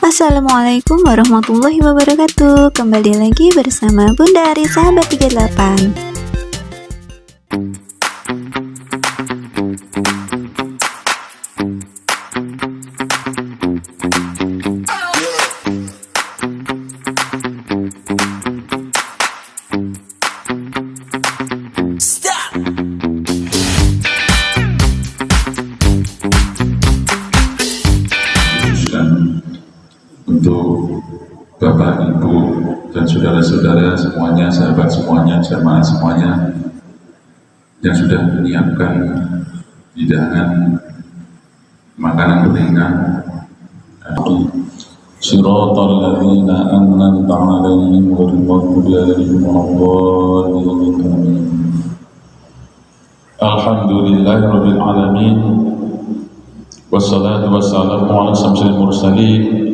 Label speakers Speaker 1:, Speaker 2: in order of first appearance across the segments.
Speaker 1: Assalamualaikum warahmatullahi wabarakatuh. Kembali lagi bersama Bunda Ari Sahabat 38.
Speaker 2: Untuk Bapak, Ibu, dan saudara-saudara semuanya, sahabat semuanya, jamaah semuanya yang sudah menyiapkan hidangan makanan ringan. Shiratal ladzina an'amta 'alaihim ghairil maghdubi 'alaihim waladdallin. Alhamdulillahirabbil alamin. Wassalatu wassalamu ala samsil mursalin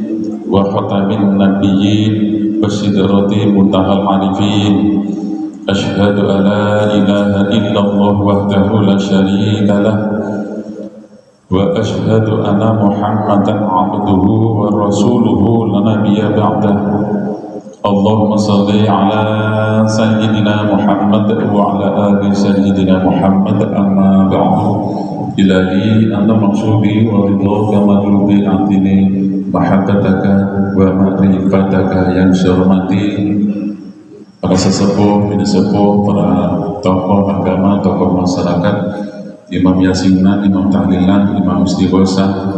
Speaker 2: wa khatamin nabiyyin wa sidrati muntahal arifin. Asyhadu an la ilaha illallah wahdahu la syarika lah wa asyhadu anna muhammadan abduhu wa rasuluhu la nabiyya ba'dah. Allahumma salli ala sayyidina Muhammad wa ala ali sayyidina Muhammad, amma ba'du. Ilahi anta maksudi wa ridhoka madlubi atini mahabbataka wa ma'rifataka yang syarmati. Para sesepuh, bini sepuh, para tokoh agama, tokoh masyarakat, imam yasinan, imam tahlilan, imam istighosah,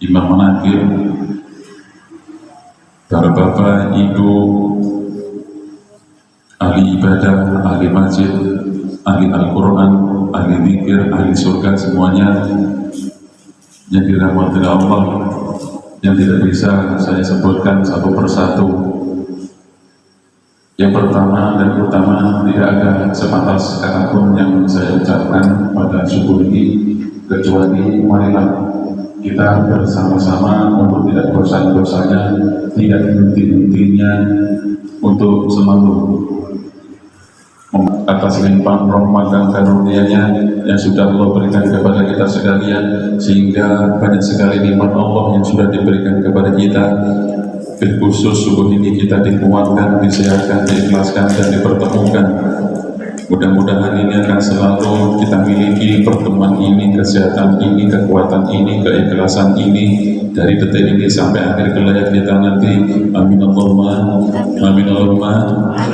Speaker 2: imam manakib, para bapak, ibu, ahli ibadah, ahli masjid, ahli Al-Quran, ahli zikir, ahli surga, semuanya yang dirahmati Allah, yang tidak bisa saya sebutkan satu persatu. Yang pertama dan utama, tidak ada sebatas kata pun yang saya ucapkan pada subuh ini, kecuali marilah kita bersama-sama untuk tidak bosan-bosannya, tidak henti-hentinya untuk selalu atas limpahan rahmat dan karunia-Nya yang sudah Allah berikan kepada kita sekalian, sehingga banyak sekali nikmat Allah yang sudah diberikan kepada kita. Khusus subuh ini kita dikuatkan, disehatkan, diikhlaskan, dan dipertemukan. Mudah-mudahan ini akan selalu kita miliki, pertemuan ini, kesehatan ini, kekuatan ini, keikhlasan ini, dari detik ini sampai akhir kelayat kita nanti. Amin Allahumma, amin Allahumma.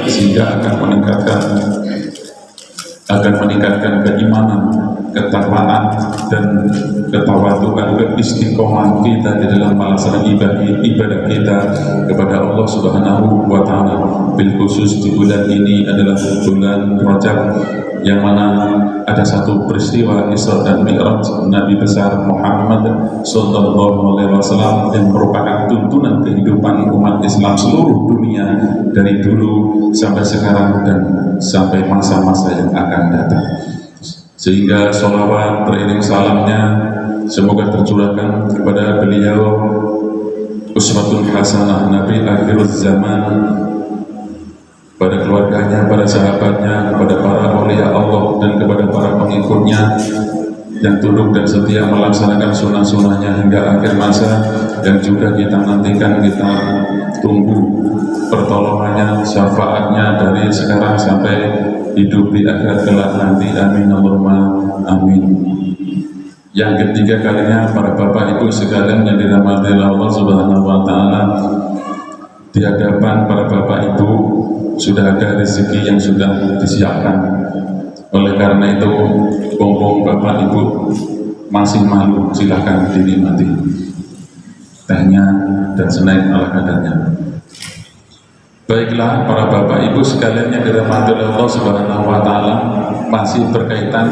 Speaker 2: Sehingga akan meningkatkan keimanan, ketakwaan, dan ketawaduan, keistiqomahan kita di dalam melaksanakan ibadah kita kepada Allah Subhanahu wa Ta'ala. Bil khusus di bulan ini adalah bulan Rajab, yang mana ada satu peristiwa Isra dan Mi'raj Nabi besar Muhammad Sallallahu Alaihi Wasallam yang merupakan tuntunan kehidupan umat Islam seluruh dunia dari dulu sampai sekarang dan sampai masa-masa yang akan datang. Sehingga sholawat teriring salamnya semoga tercurahkan kepada beliau, uswatun hasanah, Nabi akhir zaman, pada keluarganya, pada sahabatnya, kepada para aulia Allah, dan kepada para pengikutnya yang tunduk dan setia melaksanakan sunnah-sunnahnya hingga akhir masa. Dan juga kita nantikan, kita tunggu pertolongannya, syafaatnya dari sekarang sampai hidup di akhirat kelak nanti. Amin Allahumma amin. Yang ketiga kalinya, para bapak ibu sekalian yang dirahmati Allah Subhanahu wa Ta'ala, di hadapan para bapak ibu sudah ada rezeki yang sudah disiapkan. Oleh karena itu, mumpung bapak ibu masih malu, silahkan dinikmati tehnya dan snack ala kadarnya. Baiklah para bapak ibu sekalian yang dirahmati Allah Subhanahu wa Ta'ala, masih berkaitan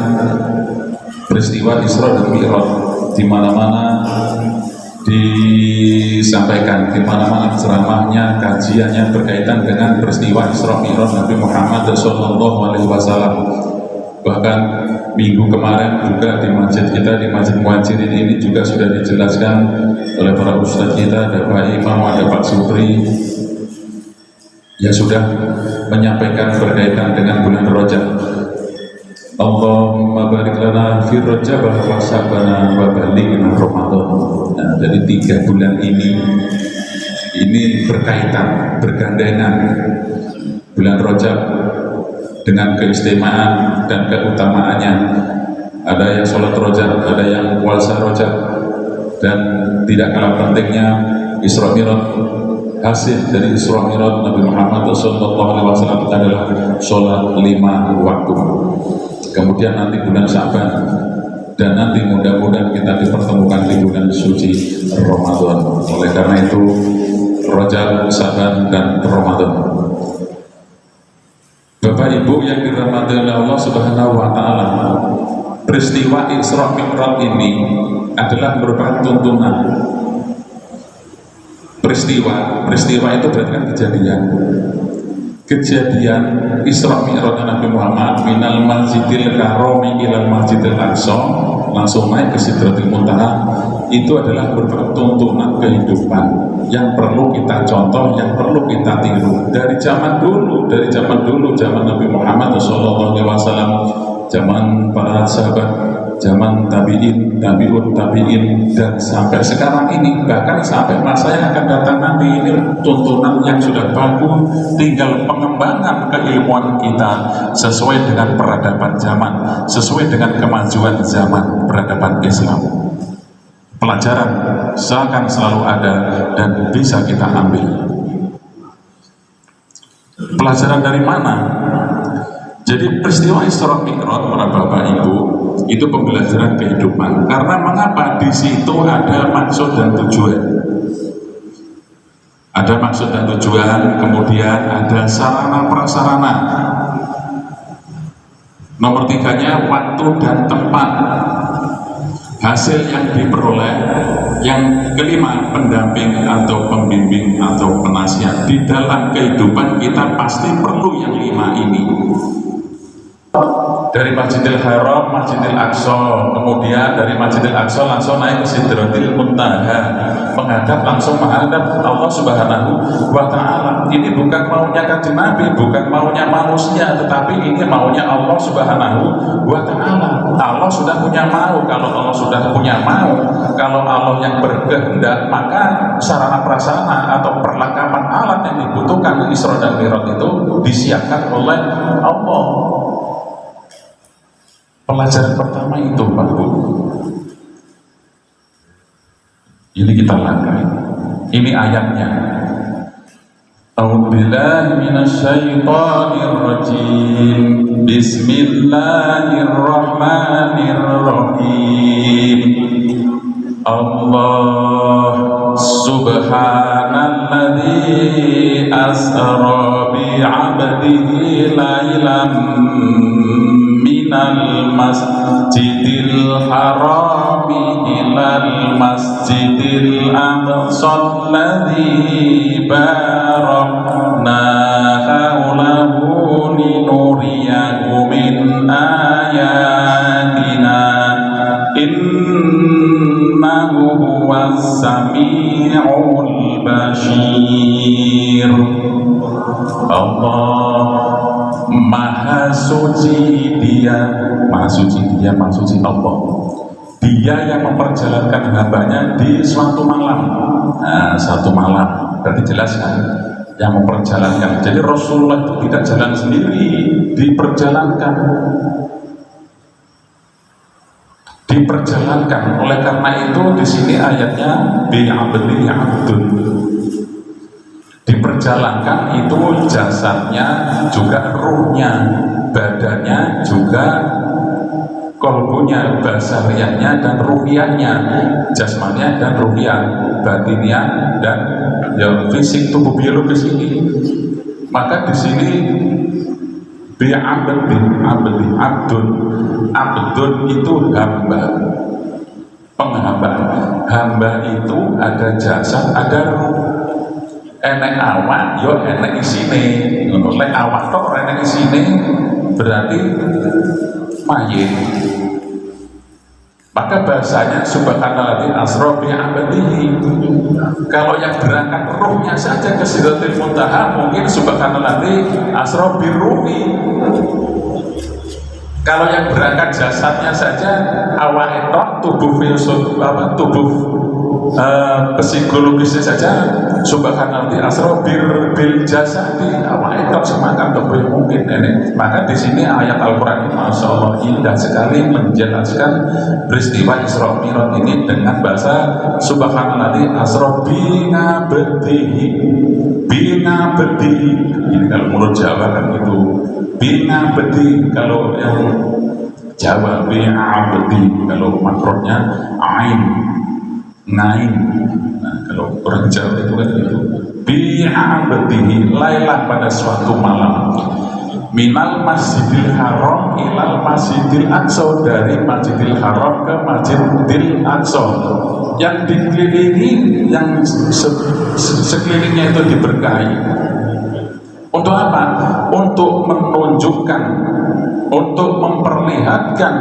Speaker 2: peristiwa Isra dan Mi'raj, di mana-mana disampaikan, di mana-mana ceramahnya, kajiannya berkaitan dengan peristiwa Isra Mi'raj Nabi Muhammad Sallallahu Alaihi Wasallam. Bahkan minggu kemarin juga di masjid kita, di Masjid Muhajirin ini juga sudah dijelaskan oleh para ustadz kita, ada Pak Imam, ada Pak Supri, yang sudah menyampaikan berkaitan dengan bulan Rajab. Allahumma barik lana fi Rajab wa Sya'ban wa balighna Ramadan. Nah, dari 3 bulan ini berkaitan, bergandengan. Bulan Rajab dengan keistimewaan dan keutamaannya. Ada yang sholat Rajab, ada yang puasa Rajab, dan tidak kalah pentingnya Isra Mi'raj. Hasil dari Isra Mi'raj Nabi Muhammad SAW adalah sholat 5 waktu. Kemudian nanti bulan Sya'ban, dan nanti mudah-mudahan kita dipertemukan di bulan suci Ramadan. Oleh karena itu Rajab, Sya'ban, dan Ramadan. Bapak Ibu yang dirahmati oleh Allah Subhanahu wa Ta'ala, peristiwa Isra Mi'raj ini adalah merupakan tuntunan. Peristiwa itu berarti kan kejadian Isra Mi'raj Nabi Muhammad minal masjidil harami ilal masjidil aqsa, langsung naik ke Sidratul Muntaha. Itu adalah merupakan tuntunan kehidupan yang perlu kita contoh, yang perlu kita tiru dari zaman dulu, zaman Nabi Muhammad SAW, zaman para sahabat, zaman tabi'in, tabi'in, dan sampai sekarang ini, bahkan sampai masa yang akan datang nanti. Ini tuntunan yang sudah bagus, tinggal pengembangan keilmuan kita sesuai dengan peradaban zaman, sesuai dengan kemajuan zaman peradaban Islam. Pelajaran seakan selalu ada dan bisa kita ambil. Pelajaran dari mana? Jadi peristiwa Isra Mi'raj para Bapak Ibu itu pembelajaran kehidupan. Karena mengapa? Di situ ada maksud dan tujuan. Ada maksud dan tujuan, kemudian ada sarana prasarana. Nomor 3-nya waktu dan tempat. Hasil yang diperoleh. Yang kelima, pendamping atau pembimbing atau penasihat. Di dalam kehidupan kita pasti perlu yang 5 ini. Dari Masjidil Haram, Masjidil Aqsa, kemudian dari Masjidil Aqsa langsung naik ke Sidratil Muntaha, menghadap langsung menghadap Allah Subhanahu wa Ta'ala. Ini bukan maunya Kanjeng Nabi, bukan maunya manusia, tetapi ini maunya Allah Subhanahu wa Ta'ala. Allah sudah punya mau. Kalau Allah sudah punya mau, kalau Allah yang berkehendak, maka sarana prasarana atau perlengkapan alat yang dibutuhkan Isra dan Mi'raj itu disiapkan oleh Allah. Pelajaran pertama itu Pak Bu, ini kita langkah. Ini ayatnya. A'udzubillahi minasyaitonir rajim. Bismillahirrahmanirrahim. Allah subhanalladzi asra bi'abdihi lailan minal masjidil harami ilal masjidil aqsa alladzi barakna haulahu linuriyahu min ayatina innahu huwas sami'ul bashir. Allah Maha suci Dia, Maha suci Dia, Maha suci Allah. Dia yang memperjalankan hambanya di suatu malam. Nah, satu malam berarti jelas kan, yang memperjalankan. Jadi Rasulullah itu tidak jalan sendiri, diperjalankan. Oleh karena itu di sini ayatnya bi'abdi abdun. Diperjalankan itu jasadnya juga ruhnya, badannya juga kolbunya, basariahnya dan ruhiyahnya, jasmaniah dan ruhiyah, batiniah dan ya fisik tubuh biologis ini. Maka di sini abdun itu hamba, penghamba. Hamba itu ada jasad, ada ruh. Enek awak, yo enek isine. Lek awak tok enek isine berarti mayit. Maka bahasanya subhanalladzi asra bi 'abdihi. Kalau yang berangkat ruhnya saja ke Sidratul Muntaha mungkin subhanalladzi asra bi ruhi. Kalau yang berangkat jasadnya saja, awal etok, tubuh filsuf, tubuh psikologisnya saja, subhanallah asro bil jasadi, awal etok semakan tubuh mungkin ini. Maka di sini ayat Al-Quran ini masya Allah indah sekali menjelaskan peristiwa Isra Mi'raj ini dengan bahasa subhanallah asro bina bedihi. Ini kalau menurut Jawa kan itu bina bedi, kalau yang Jawa bi'abdi, kalau makronya ain ngain. Nah, kalau orang Jawa itu kan itu bi'abdihi, lailah pada suatu malam, minal masjidil haram ilal masjidil aqsa, dari masjidil haram ke masjidil aqsa, yang dikelilingi, yang sekelilingnya itu diberkahi. Untuk apa? Untuk menunjukkan, untuk memperlihatkan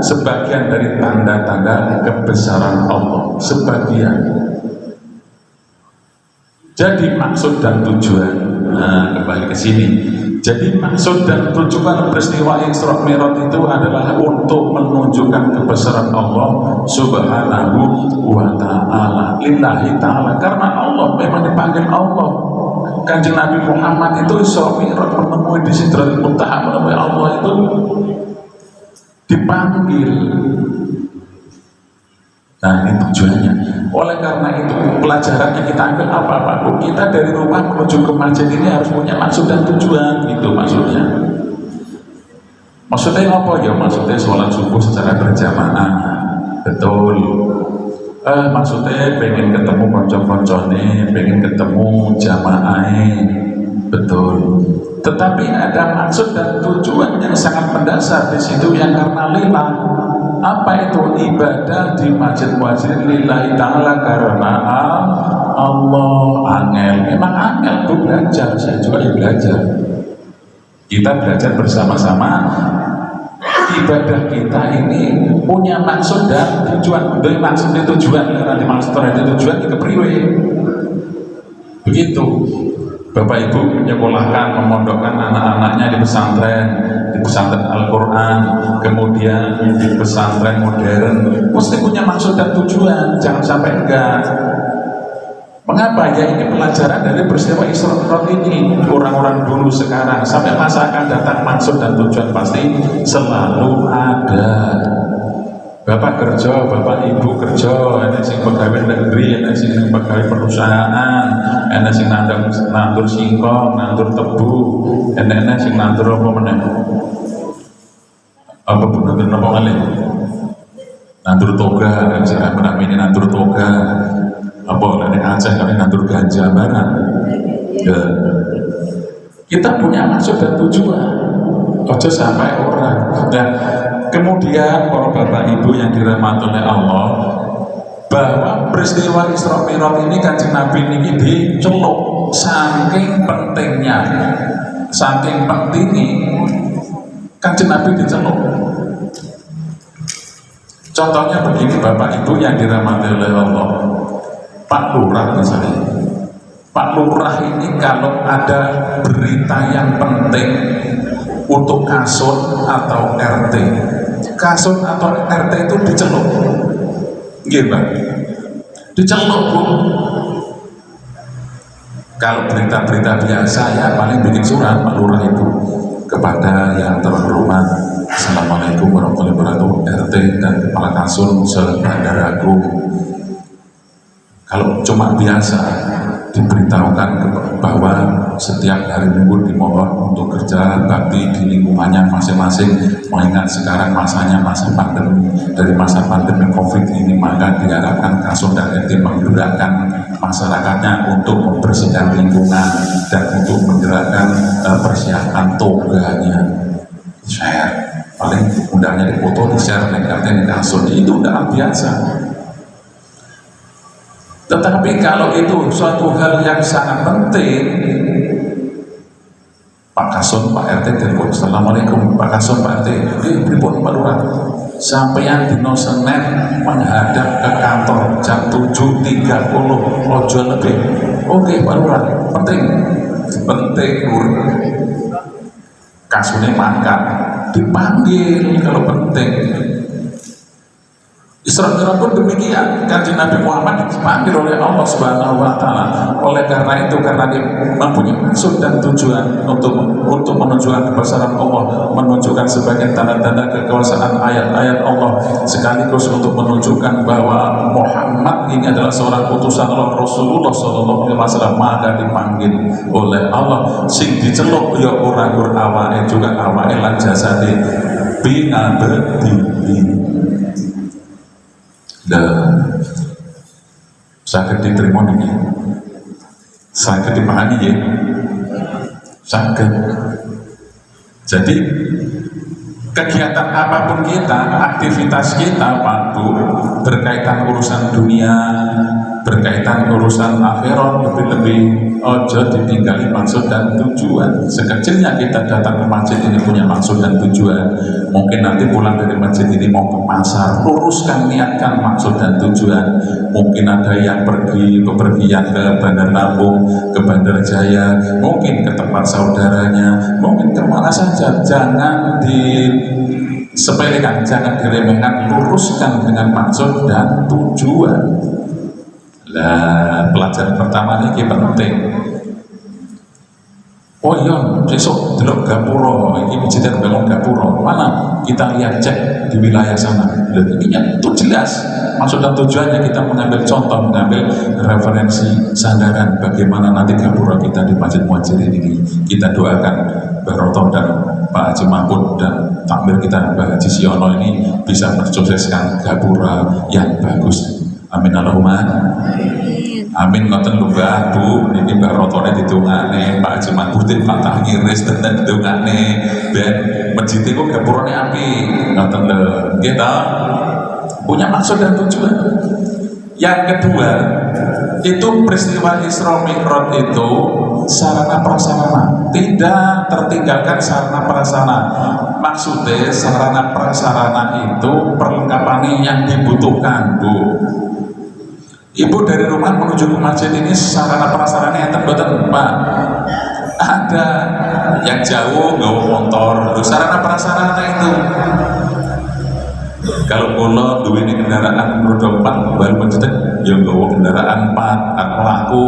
Speaker 2: sebagian dari tanda-tanda kebesaran Allah, sebagian. Jadi maksud dan tujuan, nah kembali ke sini. Jadi maksud dan tujuan peristiwa Isra Mi'raj itu adalah untuk menunjukkan kebesaran Allah Subhanahu wa ta'ala, lillahi ta'ala, karena Allah memang dipanggil Allah. Kanjeng Nabi Muhammad itu Isra Mi'raj menemui di Sidratul Muntaha, menemui Allah itu dipanggil. Nah ini tujuannya. Oleh karena itu pelajarannya kita ambil apa-apa, kita dari rumah menuju ke masjid ini harus punya maksud dan tujuan, gitu maksudnya. Maksudnya apa ya? Maksudnya sholat subuh secara berjamaah, betul. Maksudnya pengen ketemu konco-koncone, pengen ketemu jamaah, betul. Tetapi ada maksud dan tujuan yang sangat mendasar di situ, yang karena lillah. Apa itu? Ibadah di masjid-masjid lillahi ta'ala, karena Allah. Angel, memang angel tuh belajar, saya juga belajar. Kita belajar bersama-sama. Ibadah kita ini punya maksud dan tujuan. Dari maksud dan tujuan, nanti maksud dan tujuan kita priwe. Begitu. Bapak Ibu menyekolahkan, memondokkan anak-anaknya di pesantren Al-Quran, kemudian di pesantren modern, mesti punya maksud dan tujuan, jangan sampai enggak. Mengapa? Ya ini pelajaran dari peristiwa Isra Mi'raj ini. Orang-orang dulu sekarang sampai masa akan datang, maksud dan tujuan pasti selalu ada. Bapak kerja, bapak ibu kerja, ada sing pegawai negeri, ada sing pegawai perusahaan, ada sing nandur singkong, nandur tebu, ada sing nandur apa meneh? Apa nandur apa malih? Nandur toga, dan sing pernah ini nandur toga. Apa dari Aceh kami nandur ganja barang. Ya. Kita punya maksud dan tujuan. Ojo sampai orang. Dan kemudian para bapak ibu yang dirahmati oleh Allah, bahwa peristiwa Isra Mi'raj ini Kanjeng Nabi ini diceluk saking pentingnya, saking pentingnya Kanjeng Nabi diceluk. Contohnya begini bapak ibu yang dirahmati oleh Allah, Pak Lurah misalnya. Pak Lurah ini kalau ada berita yang penting untuk kasut atau RT, kasut atau RT itu diceluk, gitu, diceluk Bu. Kalau berita-berita biasa ya paling bikin surat Pak Lurah itu kepada yang terhormat, Assalamualaikum warahmatullahi wabarakatuh, RT dan kepala kasut se-Bandaragung. Kalau cuma biasa diberitahukan bahwa setiap hari Minggu dimohon untuk kerja bakti di lingkungannya masing-masing, mengingat sekarang masanya masa pandemi. Dari masa pandemi COVID ini maka diharapkan kasut dan RT menggerakkan masyarakatnya untuk membersihkan lingkungan dan untuk menggerakkan persiapan toganya. Share, paling undangnya di foto, di share, di kasut, itu udah biasa. Tetapi kalau itu suatu hal yang sangat penting, Pak Kasum, Pak RT telepon, Assalamualaikum Pak Kasum, Pak RT, telepon Pak Lurah, sampeyan dino Senin menghadap ke kantor jam 7.30 ojo lebih. Oke Pak Lurah, penting Lur, kasusnya mangkat dipanggil kalau penting. Isra Mi'raj pun demikian, Kanjeng Nabi Muhammad dipanggil oleh Allah Subhanahu wa taala. Oleh karena itu, karena dia mempunyai maksud dan tujuan untuk menunjukkan kebesaran Allah, menunjukkan sebagian tanda-tanda kekuasaan ayat-ayat Allah, sekaligus untuk menunjukkan bahwa Muhammad ini adalah seorang utusan Allah, Rasulullah sallallahu alaihi wasallam, maka dipanggil oleh Allah. Sing diceluk ya ora gur awake juga awake lan jasade bi abdi. Sakit diterima ini, sakit dipahami ya, sakit. Jadi kegiatan apapun kita, aktivitas kita, waktu berkaitan urusan dunia, berkaitan urusan akhirat, lebih-lebih ojo ditinggali maksud dan tujuan. Sekecilnya kita datang ke masjid ini punya maksud dan tujuan. Mungkin nanti pulang dari masjid ini mau ke pasar, luruskan, niatkan maksud dan tujuan. Mungkin ada yang pergi bepergian ke Bandar Lampung, ke Bandar Jaya, mungkin ke tempat saudaranya, mungkin kemana saja. Jangan disepelekan, jangan diremehkan, luruskan dengan maksud dan tujuan. Lah, pelajaran pertama ini penting. Oh iya, besok delok gapura, ini bijitan bangun gapura. Mana? Kita lihat cek di wilayah sana. Lihat ininya itu jelas. Maksud dan tujuannya kita mengambil contoh, mengambil referensi sandaran bagaimana nanti gapura kita di Masjid Muhajirin ini. Kita doakan Mbah Roto dan Pak Haji Mahmud dan takmir kita Mbah Haji Siono ini bisa mensukseskan gapura yang bagus. Amin Allahumma amin. Ngoten lho Mbah Bu, niki Mbah Rotone didongakne, Pak Haji Mahmud patah ngiris tenan didongakne ben masjid iku gapurane apik. Ngoten lho, nggih ta? Punya maksud dan tujuan. Yang kedua, itu peristiwa Isra Mi'raj itu sarana prasarana, tidak tertinggalkan sarana prasarana. Maksudnya sarana prasarana itu perlengkapan yang dibutuhkan, Bu. Ibu dari rumah menuju ke masjid ini sarana prasarana yang terbatas, Pak. Ada yang jauh nggak motor, sarana prasarana itu. Kalau kula duwe kendaraan roda 4 baru masjid, ya nggawa kendaraan 4, aku laku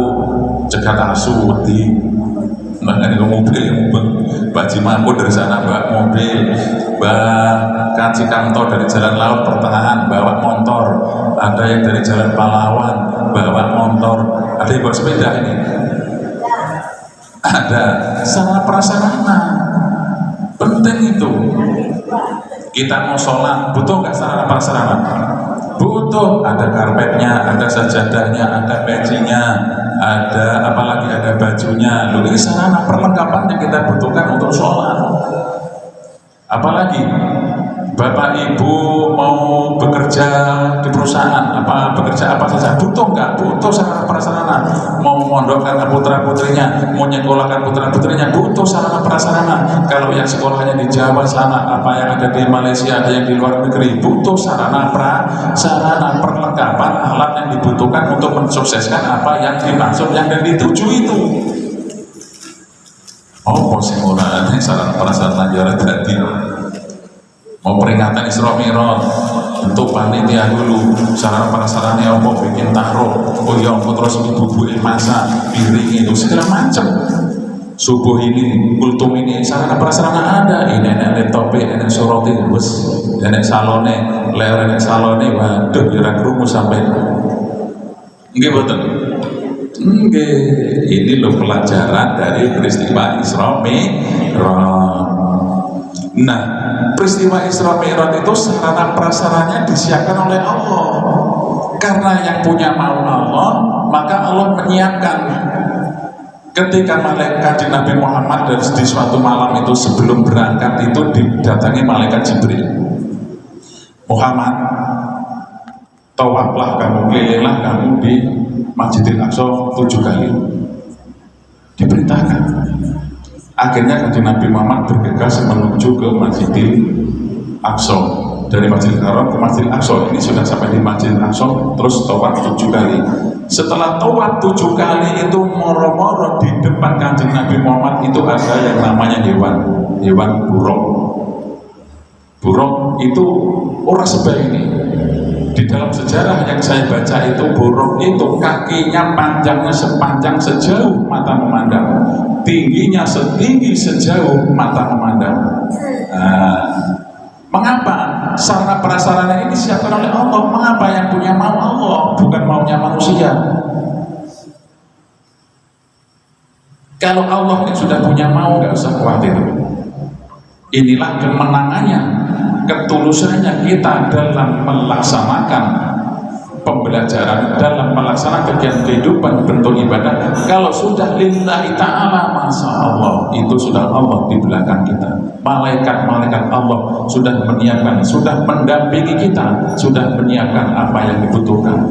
Speaker 2: cegat asu wedi. Makanya ke mobil, Mbak Haji Mahmud dari sana bawa mobil, Mbak Kaci Kanto dari Jalan Laut Pertengahan bawa motor, ada yang dari Jalan Pahlawan bawa motor, ada yang bawa sepeda ini, ada sarana prasarana penting itu. Kita mau sholat butuh nggak sarana prasarana? Butuh, ada karpetnya, ada sajadahnya, ada pecinya, ada apalagi ada bajunya. Lalu ini sarana perlengkapan yang kita butuhkan untuk sholat. Apalagi Bapak Ibu mau bekerja di perusahaan, bekerja apa saja, butuh nggak? Butuh sarana prasarana. Mau mondokkan putra putrinya, mau nyekolahkan putra putrinya, butuh sarana prasarana. Kalau yang sekolahnya di Jawa sana, apa yang ada di Malaysia, ada yang di luar negeri, butuh sarana prasarana, perlengkapan alat yang dibutuhkan untuk mensukseskan apa yang dimaksud, yang dituju itu. Oh, sing ora sarana prasarana jare dadi mau peringatan Isra Mi'raj, untuk panitia dulu sarana prasarannya apa, bikin taruh, oh ya terus ibu-ibu masak, piring itu segala macam. Subuh ini, kultum ini, sarana prasarana ada. Ini nenek laptop, nenek soroti, bos, nenek salone, leher nenek salone, waduh, kira kerumus sampai. Nggih betul. Nggih, ini loh pelajaran dari peristiwa Isra Mi'raj. Nah, peristiwa Isra Mi'raj itu sarana prasarannya disiapkan oleh Allah. Karena yang punya mau Allah, maka Allah menyiapkan. Ketika malaikat Nabi Muhammad di suatu malam itu sebelum berangkat itu didatangi malaikat Jibril. Muhammad, tawaflah kamu, kelilinglah kamu di Masjidil Aqsa 7 kali. Diperintahkan. Akhirnya Kanjeng Nabi Muhammad bergegas menuju ke Masjidil Aqsa. Dari Masjidil Haram ke Masjidil Aqsa. Ini sudah sampai di Masjidil Aqsa, terus tawaf 7 kali. Setelah tawaf 7 kali itu moro-moro di depan Kanjeng Nabi Muhammad itu ada yang namanya hewan buruk. Buruk itu orang sebaik ini. Di dalam sejarah yang saya baca itu buruk itu kakinya panjangnya sepanjang sejauh mata memandang, tingginya setinggi sejauh mata memandang. Mengapa? Sarana prasarana ini disiapkan oleh Allah. Mengapa? Yang punya mau Allah, bukan maunya manusia. Kalau Allah yang sudah punya mau, nggak usah khawatir. Inilah kemenangannya, ketulusannya kita dalam melaksanakan pembelajaran, dalam melaksanakan kehidupan bentuk ibadah. Kalau sudah lillahi ta'ala, masya Allah, itu sudah Allah di belakang kita. Malaikat-malaikat Allah sudah menyiapkan, sudah mendampingi kita, sudah menyiapkan apa yang dibutuhkan.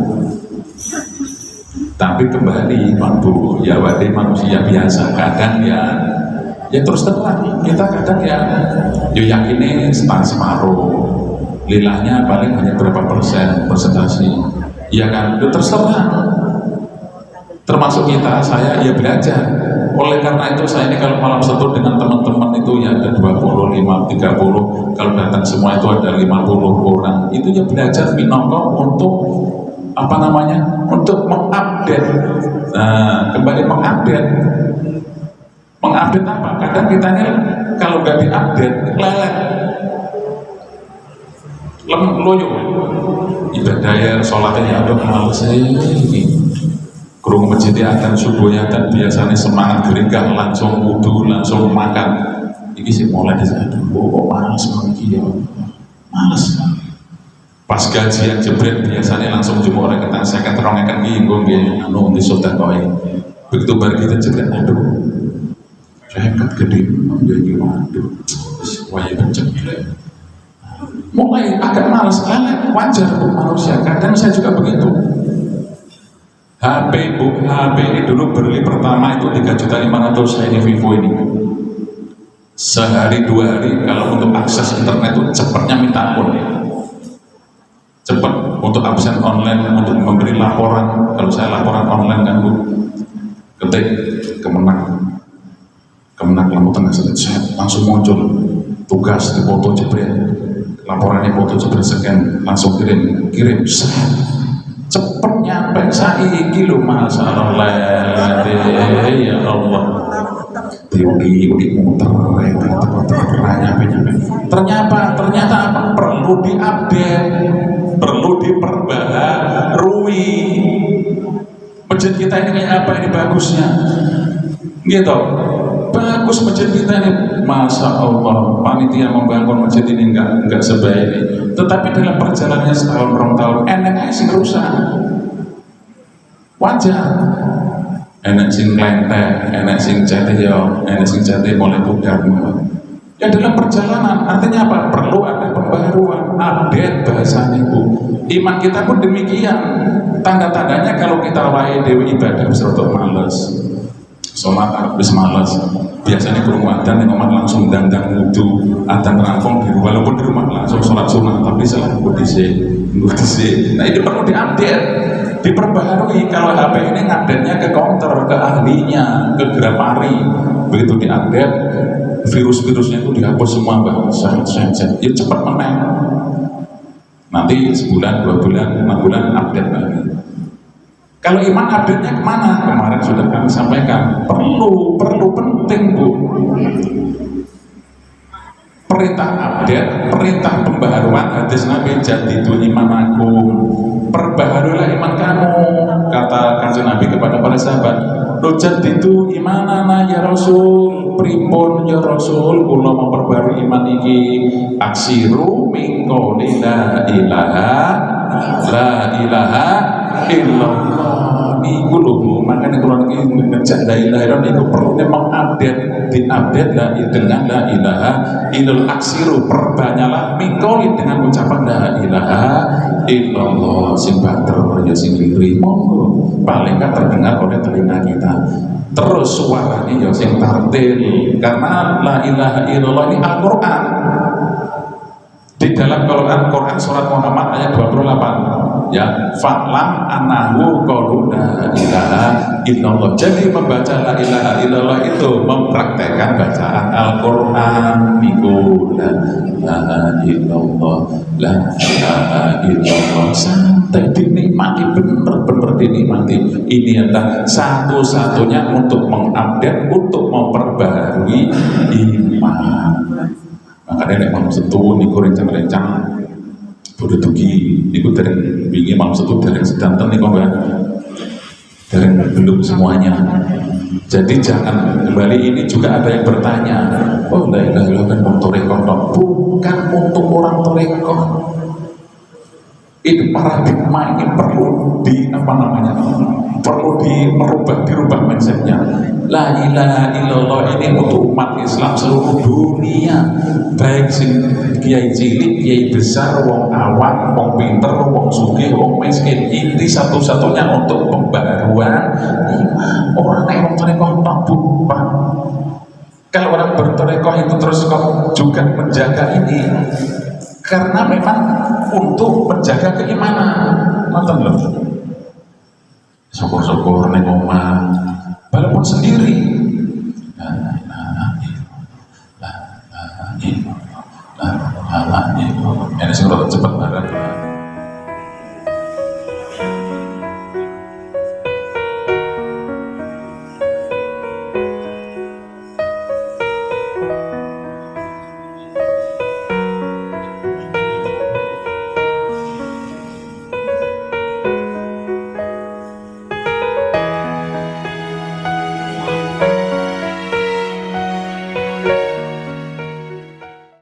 Speaker 2: Tapi kembali Pak Bu, ya wadih manusia biasa, kadang ya terus terang kita kadang ya yakinnya separuh, lilahnya paling hanya berapa persen persentase, ya kan, itu terserah. Termasuk kita, saya ya belajar. Oleh karena itu saya ini kalau malam satu dengan teman-teman itu ya ada 25, 30, kalau datang semua itu ada 50 orang, itu ya belajar minongko untuk apa namanya, untuk mengupdate. Kembali mengupdate apa? Kadang kita ini kalau nggak diupdate lelet, loyo ibadah ya, sholatnya aduh males ini. Kurung masjid akan subuhnya dan biasanya semangat geringkah langsung wudu langsung makan. Ini sih mulai dari aduh kok males banget ya, males. Pas gajian jebret biasanya langsung jumur orang ketang saya kan terongekan ginggung ya, anu di sultan koi. Begitu baru kita jebret aduh, saya kan gede, jadi waduh, wajib kenceng. Mulai agak males, wajar untuk manusia. Kadang saya juga begitu. HP ini dulu beli pertama itu 3.500.000 saya ini Vivo ini. Sehari 2 hari kalau untuk akses internet itu cepatnya minta ampun. Cepat untuk absen online, untuk memberi laporan. Kalau saya laporan online kan Bu, ketik Kemenak lampu tengah saya langsung muncul tugas di foto jebret, laporannya foto jebret sekian langsung kirim cepet nyampe saiki lho masalah ya Allah. Diundi muter ternyata apa? Perlu diupdate, perlu diperbaharui. Masjid kita ini kayak apa ini bagusnya? Gitu. Bagus masjid kita ini, masya Allah. Panitia membangun masjid ini enggak sebaik ini. Tetapi dalam perjalanannya setahun 2 tahun, enaknya sih rusak. Wajar. Enak sing lenteh, enak sing jatih, enak sing jatih mulai pudar. Ya dalam perjalanan, artinya apa? Perlu ada pembaruan, update bahasanya Bu. Iman kita pun demikian. Tanda-tandanya kalau kita wae dewi ibadah serta males. Sholat habis malas, biasanya ke rumah dan yang langsung dandang wudu, adan rampung di rumah, walaupun di rumah langsung sholat sunnah, tapi salah kudisi. Nah ini perlu diupdate, diperbaharui. Kalau HP ini ngupdate-nya ke counter, ke ahlinya, ke Grapari, begitu diupdate, virus-virusnya itu dihapus semua Mbak. Ya cepat menang. Nanti sebulan, 2 bulan, 6 bulan update lagi. Kalau iman update-nya kemana? Kemarin sudah kami sampaikan, perlu penting Bu. Perintah update, perintah pembaharuan hadis Nabi, jadidu imanaku, perbaharulah iman kamu, kata kanjeng Nabi kepada para sahabat. Lo jadidu imanana ya Rasul, pripun ya Rasul, kula memperbarui iman iki, aksiru min qouli la ilaha illallah. Niku lho, makanya kalau lagi ngejak la ilaha illallah itu perlu mengupdate, diupdate dengan la ilaha illallah. Aksiru, perbanyaklah min qouli dengan ucapan la ilaha illallah. Sing bater ya sing ngiri, monggo paling kan terdengar oleh telinga kita. Terus suaranya ya sing tartil, karena la ilaha illallah ini Al-Qur'an. Di dalam Quran surat Muhammad ayat 28, ya fa'lam anahu qaulu la ilaha illallah. Jadi membaca la ilaha illallah itu mempraktekkan bacaan Al-Qur'an niku la ilaha illallah, la ilaha illallah, santai dinikmati, bener-bener dinikmati. Ini adalah satu-satunya untuk mengupdate, untuk memperbarui iman. Makanya nek malam setu niku rencang-rencang bodo dugi niku dereng wingi malam setu dereng sedanten niku kan. Dereng belum semuanya. Jadi jangan kembali, ini juga ada yang bertanya, oh la ilaha illallah kan untuk torekoh, bukan untuk orang torekoh. Ini paradigma ini perlu dirubah mindsetnya. La ilaha illallah ini untuk umat Islam seluruh dunia, baik sing kiai cilik, kiai besar, wong awam, wong pinter, wong sugih, wong miskin. Ini satu-satunya untuk pembaruan iman. Orang yang bertorekoh tak bukan. Kalau orang bertorekoh itu terus kok juga menjaga ini, karena memang untuk menjaga keimanan. Nonton loh, syukur-syukur neng omah walaupun sendiri. Ini sing cepet banget.